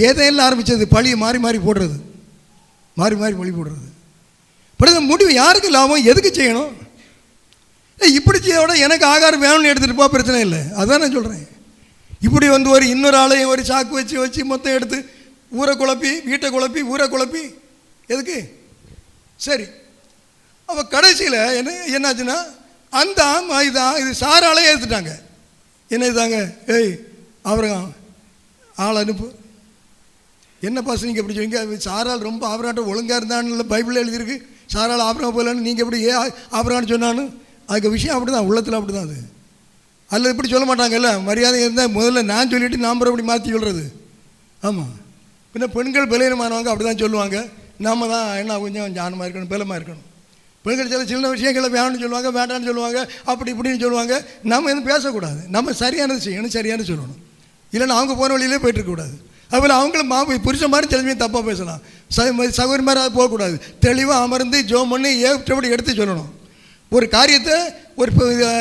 எதையெல்லாம் ஆரம்பித்தது? பழியை மாறி மாறி போடுறது, மாறி மாறி பழி போடுறது. பிறகு முடிவு யாருக்கு லாபம்? எதுக்கு செய்யணும்? இப்படி செய்யோட எனக்கு ஆகாரம் வேணும்னு எடுத்துகிட்டு போ, பிரச்சனை இல்லை. அதான் நான் சொல்கிறேன். இப்படி வந்து ஒரு இன்னொரு ஆளையும் ஒரு சாக்கு வச்சு வச்சு மொத்தம் எடுத்து ஊரை குழப்பி, வீட்டை குழப்பி, ஊரை குழப்பி, எதுக்கு? சரி, அப்போ கடைசியில் என்னாச்சுன்னா அந்த இது சாராலே எடுத்துட்டாங்க. என்ன இதுதாங்க, ஏய் ஆபிரகாம் ஆள் அனுப்பு. என்ன பாச நீங்கள் எப்படி சொல்லுவீங்க? சாரால் ரொம்ப ஆபிரகாட்ட ஒழுங்காக இருந்தான்னு பைபிளில் எழுதியிருக்கு. சாரால் ஆபிரகாம் போகலன்னு நீங்கள் எப்படி ஆபிரகான்னு சொன்னான்னு? அதுக்கு விஷயம் அப்படி தான், உள்ளத்தில் அப்படி தான். அது அல்லது இப்படி சொல்ல மாட்டாங்கல்ல, மரியாதை இருந்தால் முதல்ல நான் சொல்லிவிட்டு நாம் அப்படி மாற்றி சொல்கிறது. ஆமாம், பின்ன பெண்கள் பலவீனமானவங்க அப்படி தான் சொல்லுவாங்க. நம்ம தான் என்ன கொஞ்சம் ஞானமாக இருக்கணும், பலமாக இருக்கணும். பெண்கள் சில விஷயங்களை வேணும்னு சொல்லுவாங்க, வேண்டாம்னு சொல்லுவாங்க, அப்படி இப்படின்னு சொல்லுவாங்க. நம்ம எதுவும் பேசக்கூடாது, நம்ம சரியானது செய்யணும், சரியானது சொல்லணும். இல்லைன்னா அவங்க போகிற வழியிலே போய்ட்டுருக்கக்கூடாது. அதுபோல் அவங்களும் புருஷன் மாதிரி சில சமயம் தப்பாக பேசலாம், சகோதரி மாதிரி அது போகக்கூடாது. தெளிவாக அமர்ந்து ஜோம் பண்ணி ஏற்றபடி எடுத்து சொல்லணும். ஒரு காரியத்தை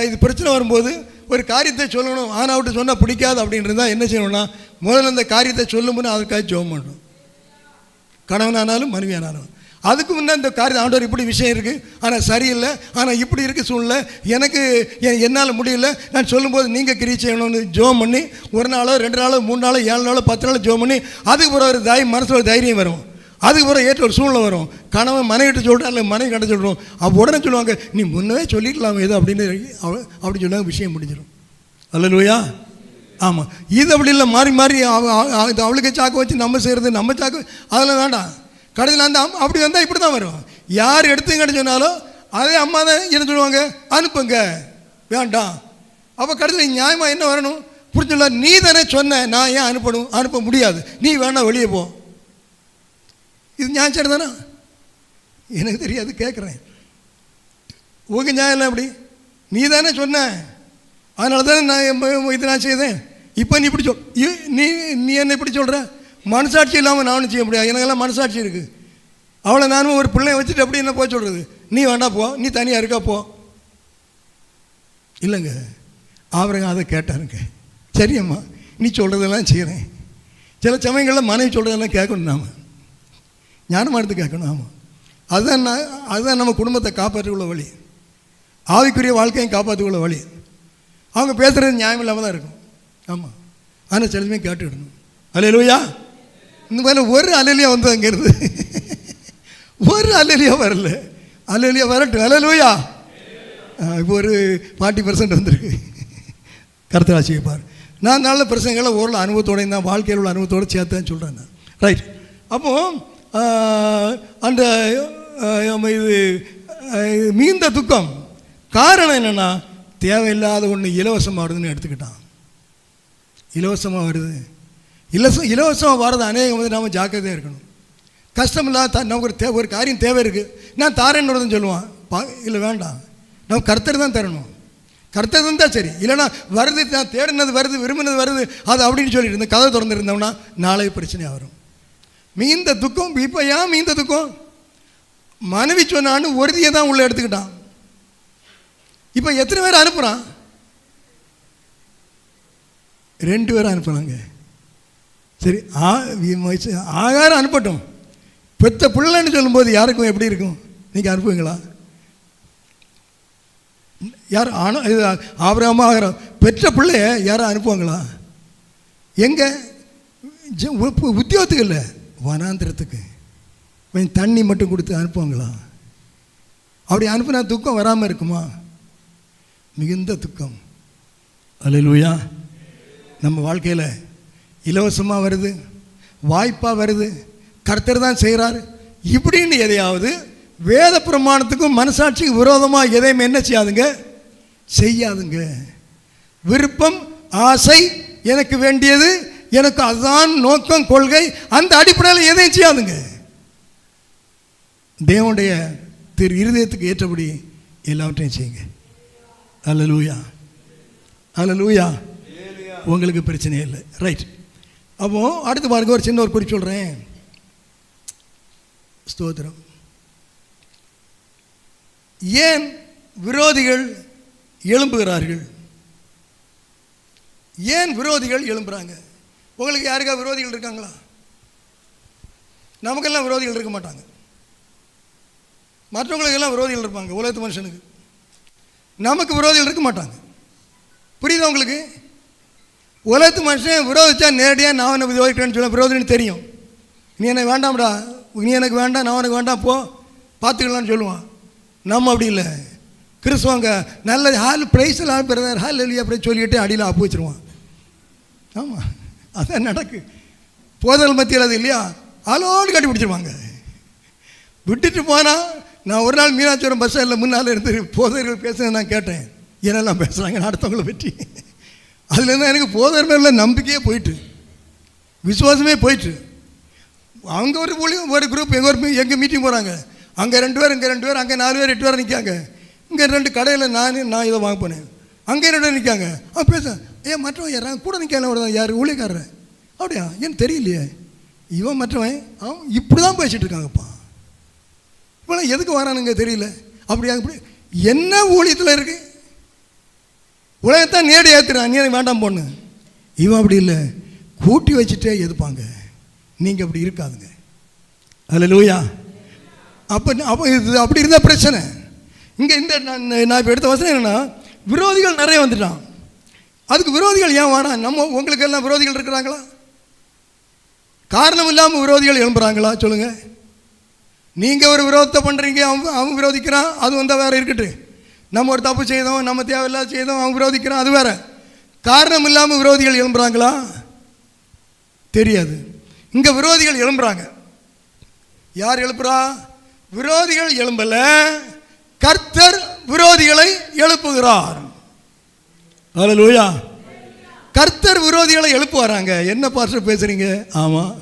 இது பிரச்சனை வரும்போது ஒரு காரியத்தை சொல்லணும். ஆனால் அவட்டு சொன்னால் பிடிக்காது அப்படின்றதா என்ன செய்யணும்னா, முதல்ல அந்த காரியத்தை சொல்லும்போது அதுக்காக ஜோம் பண்ணணும். கணவனானாலும் மனைவி ஆனாலும் அதுக்கு முன்னே இந்த காரியம் ஆண்டவர் இப்படி விஷயம் இருக்குது, ஆனால் சரியில்லை, ஆனால் இப்படி இருக்குது சூழ்நிலை, எனக்கு என்னால் முடியல, நான் சொல்லும்போது நீங்கள் கிரியை செய்யணும்னு ஜோம் பண்ணி 1 நாளோ 2 நாளோ 3 நாளோ 7 நாளோ 10 நாளோ ஜோம் பண்ணி அதுக்கு பிறகு ஒரு மனசில் ஒரு தைரியம் வரும். அதுக்கு பிறகு ஏற்ற ஒரு சூழ்நிலை வரும். கணவன் மனைவிட்டு சொல்கிறா இல்லை மனைவி கட்ட சொல்கிறோம், அப்போ உடனே சொல்லுவாங்க நீ முன்னவே சொல்லிக்கலாம் எது அப்படின்னு அப்படி சொல்லுவாங்க, விஷயம் முடிஞ்சிடும். அல்லேலூயா. ஆமாம், இது அப்படி இல்லை, மாறி மாறி அவளுக்கு சாக்கு வச்சு நம்ம செய்கிறது, நம்ம சாக்கு அதெல்லாம் வேண்டாம். கடைசியில் அந்த அப்படி வந்தால் இப்படி தான் வரும். யார் எடுத்துங்கன்னு சொன்னாலும் அதே அம்மா தான் என்ன சொல்லுவாங்க, அனுப்புங்க, வேண்டாம். அப்போ கடைசியில் நியாயமாக என்ன வரணும்? புரிஞ்சுல, நீ தானே சொன்ன, நான் ஏன் அனுப்பணும்? அனுப்ப முடியாது, நீ வேணா வெளியே போ. இது நியாயம் சரி தானே? எனக்கு தெரியாது, கேட்குறேன். உங்கள் நியாயம் இல்லை அப்படி, நீ தானே சொன்ன, அதனால தானே நான் இது நான் செய்தேன். இப்போ நீ இப்படி நீ என்ன இப்படி சொல்கிற? மனசாட்சி இல்லாமல் நானும் செய்ய முடியாது, எனக்கெல்லாம் மனசாட்சி இருக்குது. அவளை நானும் ஒரு பிள்ளைய வச்சுட்டு அப்படி என்ன போய் சொல்கிறது? நீ வேணா போ, நீ தனியாக இருக்கா போ. இல்லைங்க, ஆபிரகாம் அதை கேட்டாருங்க. சரியம்மா நீ சொல்கிறதெல்லாம் செய்கிறேன். சில சமயங்களில் மனைவி சொல்கிறதெல்லாம் கேட்கணும், நாம் ஞானமாக எடுத்து கேட்கணும். ஆமாம், அதுதான் நம்ம குடும்பத்தை காப்பாற்றியுள்ள வழி, ஆவிக்குரிய வாழ்க்கையும் காப்பாற்றியுள்ள வழி. அவங்க பேசுகிறது நியாயம் இல்லாமல் தான் இருக்கும். ஆமாம், ஆனால் சில சமயம் கேட்டுக்கிடணும். அல்லேலூயா. இந்த மாதிரி ஒரு அலையிலியா வந்து அங்கேருந்து ஒரு அலையிலியா வரல. அலையிலியா வரட்டும். அல்லேலூயா. இப்போ ஒரு 40% வந்திருக்கு. கர்த்தர் ஆசீர்வதிப்பார். நான் நல்ல பிரசங்களை ஓரளவு அனுபவத்தோடு தான், வாழ்க்கையில் உள்ள அனுபவத்தோடு சேர்த்தேன்னு சொல்கிறேன் நான். ரைட். அப்போது அந்த இது மிகுந்த துக்கம் காரணம் என்னென்னா, தேவையில்லாத ஒன்று இலவசமாக வருதுன்னு எடுத்துக்கிட்டான். இலவசமாக வருது. இலவசமாக வர்றது அநேகம் வந்து நாம் ஜாக்கிரதையாக இருக்கணும். கஷ்டம் இல்லாத நமக்கு ஒரு காரியம் தேவை இருக்குது, நான் தாரேன்னு வருதுன்னு சொல்லுவான். இல்லை வேண்டாம், நம்ம கர்த்தர் தான் தரணும். கர்த்தர் தான் சரி. இல்லைனா வருது, நான் தேடினது வருது, விரும்பினது வருது, அது அப்படின்னு சொல்லிட்டு இந்த கதை திறந்துருந்தோம்னா நாளை பிரச்சனையாக வரும். மிகுந்த துக்கம். இப்போ ஏன் மிகுந்த துக்கம்? மனைவி சொன்னான்னு ஒருதியை தான் உள்ளே எடுத்துக்கிட்டான். இப்போ எத்தனை பேர் அனுப்புகிறான்? 2 பேர் அனுப்புகிறாங்க. சரி, ஆகாரம் அனுப்பட்டும். பெத்த பிள்ளைன்னு சொல்லும்போது யாருக்கும் எப்படி இருக்கும்? நீங்கள் அனுப்புவீங்களா? யார் ஆபிரகாம் ஆகாரம் பெற்ற பிள்ளைய யாரும் அனுப்புவாங்களா? எங்கே? உத்தியோகத்துக்கு இல்லை, வனாந்திரத்துக்கு கொஞ்சம் தண்ணி மட்டும் கொடுத்து அனுப்புவாங்களா? அப்படி அனுப்புனா துக்கம் வராமல் இருக்குமா? மிகுந்த துக்கம். அல்லேலூயா. நம்ம வாழ்க்கையில் இலவசமாக வருது, வாய்ப்பாக வருது, கர்த்தர் தான் செய்கிறார் இப்படின்னு எதையாவது வேத பிரமாணத்துக்கும் மனசாட்சிக்கு விரோதமாக எதையுமே என்ன செய்யாதுங்க, செய்யாதுங்க. விருப்பம், ஆசை, எனக்கு வேண்டியது, எனக்கு அதுதான் நோக்கம், கொள்கை, அந்த அடிப்படையில் எதையும் செய்யாதுங்க. தேவனுடைய இருதயத்துக்கு ஏற்றபடி எல்லாவற்றையும் செய்யுங்க. அல்லேலூயா. அல்லேலூயா. உங்களுக்கு பிரச்சனையே இல்லை. ரைட். அப்போ அடுத்து பாருங்க, ஒரு சின்ன ஒரு குறிப்பு சொல்கிறேன். ஸ்தோத்திரம். ஏன் விரோதிகள் எழும்புகிறார்கள்? ஏன் விரோதிகள் எழும்புறாங்க? உங்களுக்கு யாருக்கா விரோதிகள் இருக்காங்களா? நமக்கெல்லாம் விரோதிகள் இருக்க மாட்டாங்க. மற்றவங்களுக்கு எல்லாம் விரோதிகள் இருப்பாங்க. உலகத்து மனுஷனுக்கு. நமக்கு விரோதிகள் இருக்க மாட்டாங்க. புரியுதா உங்களுக்கு? உலகத்து மனுஷன் விரோதிச்சா நேரடியாக நான் என்ன விரோதிக்கிறேன்னு சொல்ல, விரோதின்னு தெரியும். நீ எனக்கு வேண்டாம்டா, நீ எனக்கு வேண்டாம், நான் உனக்கு வேண்டாம், போ பார்த்துக்கலான்னு சொல்லுவான். நம்ம அப்படி இல்லை. கிறிஸ்துவங்க நல்ல ஹால் ப்ரைஸில் பிறந்தார், ஹால் இல்லையா அப்படி சொல்லிட்டு அடியில் ஆப்பு வச்சுருவான். ஆமாம், அதான் நடக்கு. போதல் மத்தியில் அது இல்லையா, ஆளோடு கட்டி பிடிச்சிருவாங்க. விட்டுட்டு போனால், நான் ஒரு நாள் மீனாட்சிபுரம் பஸ் ஸ்டாண்டில் முன்னால் இருந்து போதர்கள் பேசுகிறேன், நான் கேட்டேன் என்னெல்லாம் பேசுகிறாங்க அடுத்தவங்களை பற்றி. அதுலேருந்து எனக்கு போதர் மேலே நம்பிக்கையே போயிட்டு, விசுவாசமே போயிட்டு. அவங்க ஒரு குரூப் எங்கள் மீட்டிங் போகிறாங்க. அங்கே 2 பேர், இங்கே 2 பேர், அங்கே 4 பேர், 8 பேர் நிற்காங்க. இங்கே 2 கடையில் நான் இதை வாங்க போனேன், அங்கே 2 பேர் நிற்காங்க. பேச ஏன் மற்றவன் யாராங்க கூட நிற்கான யார் ஊழியக்காரர்? அப்படியா? ஏன்னு தெரியலையே. இவன் மற்றவன் அவன் இப்படி தான் பேசிகிட்டு இருக்காங்கப்பா. இப்போலாம் எதுக்கு வரானுங்க தெரியல. அப்படியா? இப்படி என்ன ஊழியத்தில் இருக்கு? உலகத்தான் நேரடி ஏற்றுறான், நீ எனக்கு வேண்டாம் பொண்ணு. இவன் அப்படி இல்லை, கூட்டி வச்சுட்டே எதுப்பாங்க. நீங்கள் அப்படி இருக்காதுங்க. அல்லேலூயா. அப்போ இது அப்படி இருந்தால் பிரச்சனை. இங்கே இந்த நான் இப்போ எடுத்த வசனம் என்னென்னா, விரோதிகள் நிறைய வந்துட்டான். அதுக்கு விரோதிகள் ஏன் வேணாம்? உங்களுக்கு எல்லாம் விரோதிகள் இருக்கிறாங்களா? காரணம் இல்லாமல் விரோதிகள் எழும்புறாங்களா? சொல்லுங்கள். நீங்கள் ஒரு விரோதத்தை பண்ணுறீங்க, அவன் விரோதிக்கிறான், அது வந்தால் வேறு இருக்கட்டு. நம்ம ஒரு தப்பு செய்தோம், நம்ம தேவையில்லாத செய்தோம், அவன் விரோதிக்கிறான், அது வேறு. காரணம் இல்லாமல் விரோதிகள் எழும்புறாங்களா? தெரியாது. இங்கே விரோதிகள் எழும்புறாங்க. யார் எழுப்புறா? விரோதிகள் எழும்பல, கர்த்தர் விரோதிகளை எழுப்புகிறார். அல்லேலூயா. கர்த்தர் விரோதிகளை எழுப்பு வராங்க. என்ன பாஸ்டர் பேசுறீங்க? ஆமாம்,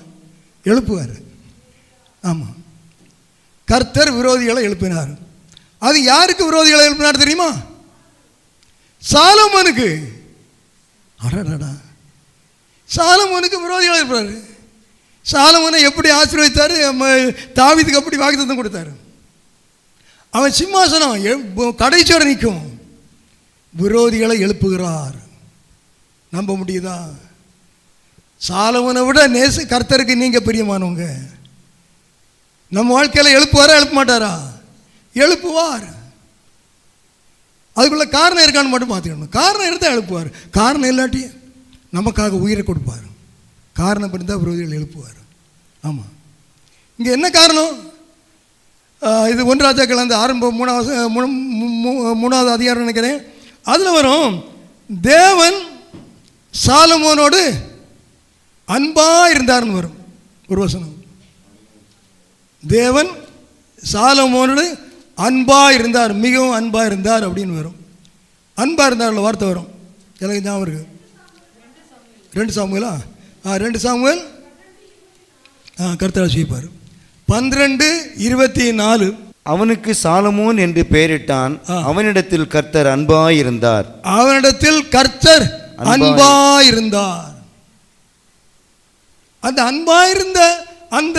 எழுப்புவார். ஆமாம், கர்த்தர் விரோதிகளை எழுப்பினார். அது யாருக்கு விரோதிகளை எழுப்பினார் தெரியுமா? சாலமோனுக்கு. அடடா, சாலமோனுக்கு விரோதிகளை எழுப்பினார். சாலமோனை எப்படி ஆசீர்வதித்தார்? தாவீதுக்கு அப்படி வாக்குத்தத்தம் கொடுத்தாரு. அவன் சிம்மாசனம் கடைசியோட நிற்கும். விரோதிகளை எழுப்புகிறார். நம்ப முடியுதா? சாலமோனை விட கர்த்தருக்கு நீங்கள் பிரியமானவங்க. நம்ம வாழ்க்கையில் எழுப்புவாரா எழுப்ப மாட்டாரா? எழுப்புவார். அதுக்குள்ள காரணம் இருக்கான்னு மட்டும் பார்த்துக்கணும். காரணம் இருந்தால் எழுப்புவார், காரணம் இல்லாட்டி நமக்காக உயிரை கொடுப்பார். காரணம் இருந்தால் விரோதிகள் எழுப்புவார். ஆமாம். இங்கே என்ன காரணம்? இது 1 ராஜாக்கள் அந்த ஆரம்ப 3வது அதிகாரம் நினைக்கிறேன். அதில் வரும், தேவன் சாலமோனோடு அன்பாக இருந்தார்னு வரும் ஒரு வசனம். தேவன் சாலமோனோடு அன்பாக இருந்தார், மிகவும் அன்பாக இருந்தார் அப்படின்னு வரும். அன்பாக இருந்தார் வார்த்தை வரும், எனக்கு ஞாபகம் இருக்கு. 2 சாமுவேலா? 2 சாமுவேல் கர்த்தர் ஆசீர்வதிப்பார். 12:24. அவனுக்கு சாலமோன் என்று பெயரிட்டான், அவனிடத்தில் கர்த்தர் அன்பாயிருந்தார். அவனிடத்தில் கர்த்தர் அன்பாயிருந்தார். அந்த அன்பாயிருந்த அந்த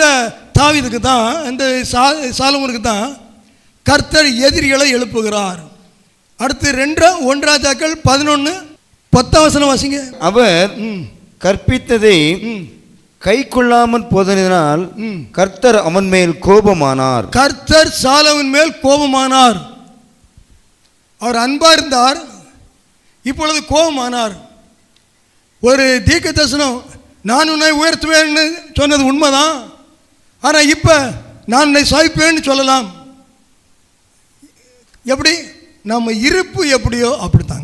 தாவீதுக்கு தான், அந்த சாலமோனுக்கு தான் கர்த்தர் எதிரிகளை எழுப்புகிறார். அடுத்து 1 ராஜாக்கள் 11:10 வாசிங்க. அவர் கற்பித்ததை கை கொள்ளாமல் போதனால் கர்த்தர் அவன் மேல் கோபமானார். கர்த்தர் சாலமோன் மேல் கோபமானார். அவர் அன்பா இருந்தார், இப்பொழுது கோபமானார். ஒரு தீர்க்க தரிசனம், நான் உன்னை உயர்த்துவேன்னு சொன்னது உண்மைதான், ஆனால் இப்போ நான் உன்னை சாய்ப்பேன்னு சொல்லலாம். எப்படி? நம்ம இருப்பு எப்படியோ அப்படித்தான்.